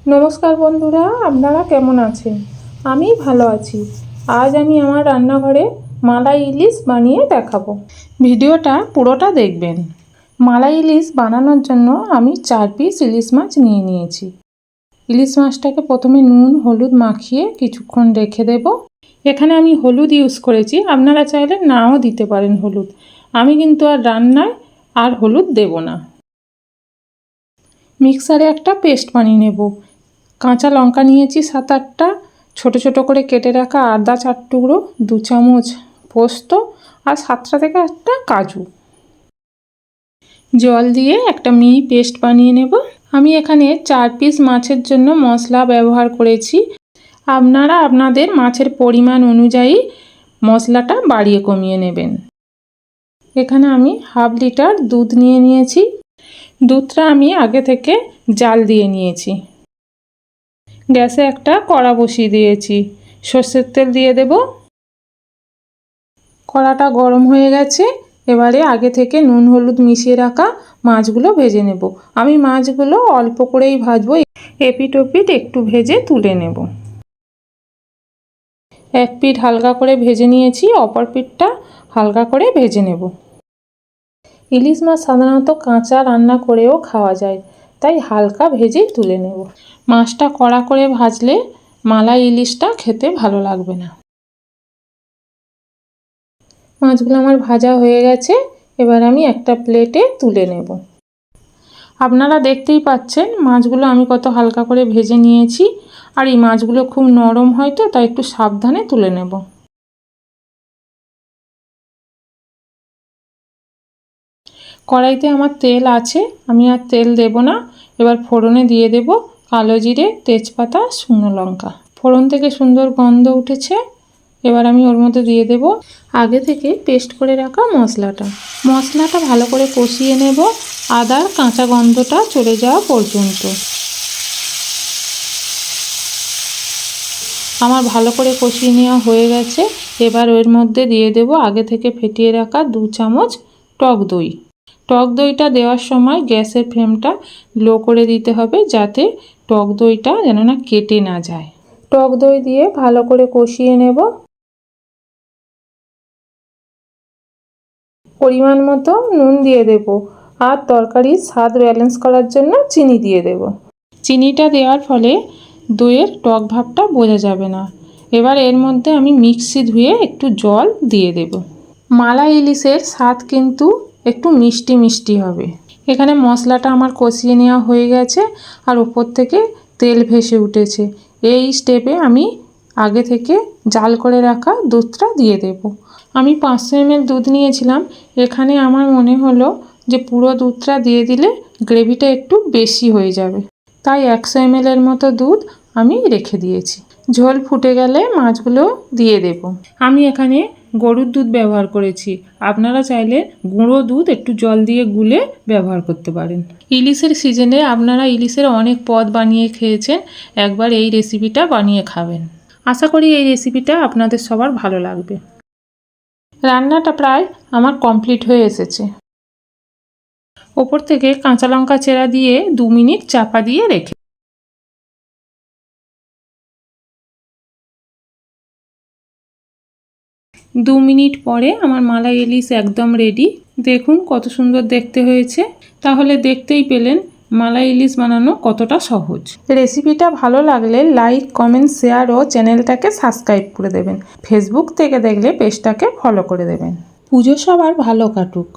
নমস্কার বন্ধুরা, আপনারা কেমন আছেন? আমি ভালো আছি। আজ আমি আমার রান্নাঘরে মালাই ইলিশ বানিয়ে দেখাবো। ভিডিওটা পুরোটা দেখবেন। মালাই ইলিশ বানানোর জন্য আমি 4 পিস ইলিশ মাছ নিয়ে নিয়েছি। ইলিশ মাছটাকে প্রথমে নুন হলুদ মাখিয়ে কিছুক্ষণ রেখে দেব। এখানে আমি হলুদ ইউজ করেছি, আপনারা চাইলে নাও দিতে পারেন হলুদ। আমি কিন্তু আর রান্নায় আর হলুদ দেব না। মিক্সারে একটা পেস্ট বানিয়ে নেব। কাঁচা লঙ্কা নিয়েছি 7-8টা, ছোট ছোট করে কেটে রাখা আদা 4 টুকরো, 2 চামচ পোস্ত আর 7টা থেকে 8টা কাজু। জল দিয়ে একটা মিহি পেস্ট বানিয়ে নেব। আমি এখানে 4 পিস মাছের জন্য মশলা ব্যবহার করেছি। আপনারা আপনাদের মাছের পরিমাণ অনুযায়ী মশলাটা বাড়িয়ে কমিয়ে নেবেন। এখানে আমি 1/2 লিটার দুধ নিয়ে নিয়েছি। দুধটা আমি আগে থেকে জাল দিয়ে নিয়েছি। গ্যাসে একটা কড়া বসিয়ে দিয়েছি, সর্ষের তেল দিয়ে দেব। কড়াটা গরম হয়ে গেছে। এবারে আগে থেকে নুন হলুদ মিশিয়ে রাখা মাছগুলো ভেজে নেব। আমি মাছগুলো অল্প করেই ভাজবো, এপিট ওপিট একটু ভেজে তুলে নেব। এক পিঠ হালকা করে ভেজে নিয়েছি, অপর পিঠটা হালকা করে ভেজে নেব। ইলিশ মাছ সাধারণত কাঁচা রান্না করেও খাওয়া যায়, তাই হালকা ভেজেই তুলে নেব। মাছটা কড়া করে ভাজলে মালাই ইলিশটা খেতে ভালো লাগবে না। মাছগুলো আমার ভাজা হয়ে গেছে। এবার আমি একটা প্লেটে তুলে নেব। আপনারা দেখতেই পাচ্ছেন মাছগুলো আমি কত হালকা করে ভেজে নিয়েছি। আর এই মাছগুলো খুব নরম হয় তো, তাই একটু সাবধানে তুলে নেব। কড়াইতে আমার তেল আছে, আমি আর তেল দেব না। এবার ফোড়নে দিয়ে দেব কালো জিরে, তেজপাতা, শুকনো লঙ্কা। ফোড়ন থেকে সুন্দর গন্ধ উঠেছে। এবার আমি ওর মধ্যে দিয়ে দেব আগে থেকে পেস্ট করে রাখা মশলাটা। মশলাটা ভালো করে কষিয়ে নেব, আদার কাঁচা গন্ধটা চলে যাওয়া পর্যন্ত। আমার ভালো করে কষিয়ে নেওয়া হয়ে গেছে। এবার এর মধ্যে দিয়ে দেব আগে থেকে ফেটিয়ে রাখা 2 চামচ টক দই। টক দইটা দেওয়ার সময় গ্যাসের ফ্লেমটা লো করে দিতে হবে, যাতে টক দইটা যেন না কেটে না যায়। টক দই দিয়ে ভালো করে কষিয়ে নেব। পরিমাণ মতো নুন দিয়ে দেব, আর তরকারির স্বাদ ব্যালেন্স করার জন্য চিনি দিয়ে দেব। চিনিটা দেওয়ার ফলে দইয়ের টক ভাবটা বোঝা যাবে না। এবার এর মধ্যে আমি মিক্সি ধুয়ে একটু জল দিয়ে দেব। মালাই ইলিশের স্বাদ কিন্তু একটু মিষ্টি মিষ্টি হবে। এখানে মশলাটা আমার কষিয়ে নেওয়া হয়ে গেছে, আর ওপর থেকে তেল ভেসে উঠেছে। এই স্টেপে আমি আগে থেকে জাল করে রাখা দুধটা দিয়ে দেব। আমি 500 ml দুধ নিয়েছিলাম। এখানে আমার মনে হলো যে পুরো দুধটা দিয়ে দিলে গ্রেভিটা একটু বেশি হয়ে যাবে, তাই 100 ml এর মতো দুধ আমি রেখে দিয়েছি। ঝোল ফুটে গেলে মাছগুলো দিয়ে দেব। আমি এখানে গরুর দুধ ব্যবহার করেছি, আপনারা চাইলে গুঁড়ো দুধ একটু জল দিয়ে গুলে ব্যবহার করতে পারেন। ইলিশের সিজনে আপনারা ইলিশের অনেক পদ বানিয়ে খেয়েছেন, একবার এই রেসিপিটা বানিয়ে খাবেন। আশা করি এই রেসিপিটা আপনাদের সবার ভালো লাগবে। রান্নাটা প্রায় আমার কমপ্লিট হয়ে এসেছে। ওপর থেকে কাঁচা লঙ্কা চেরা দিয়ে 2 মিনিট চাপা দিয়ে রেখে 2 মিনিট পরে আমার মালাই ইলিশ একদম রেডি। দেখুন কত সুন্দর দেখতে হয়েছে। তাহলে দেখতেই পেলেন মালাই ইলিশ বানানো কতটা সহজ। রেসিপিটা ভালো লাগলে লাইক, কমেন্ট, শেয়ার ও চ্যানেলটাকে সাবস্ক্রাইব করে দেবেন। ফেসবুক থেকে দেখলে পেজটাকে ফলো করে দেবেন। পুজো সবার ভালো কাটুক।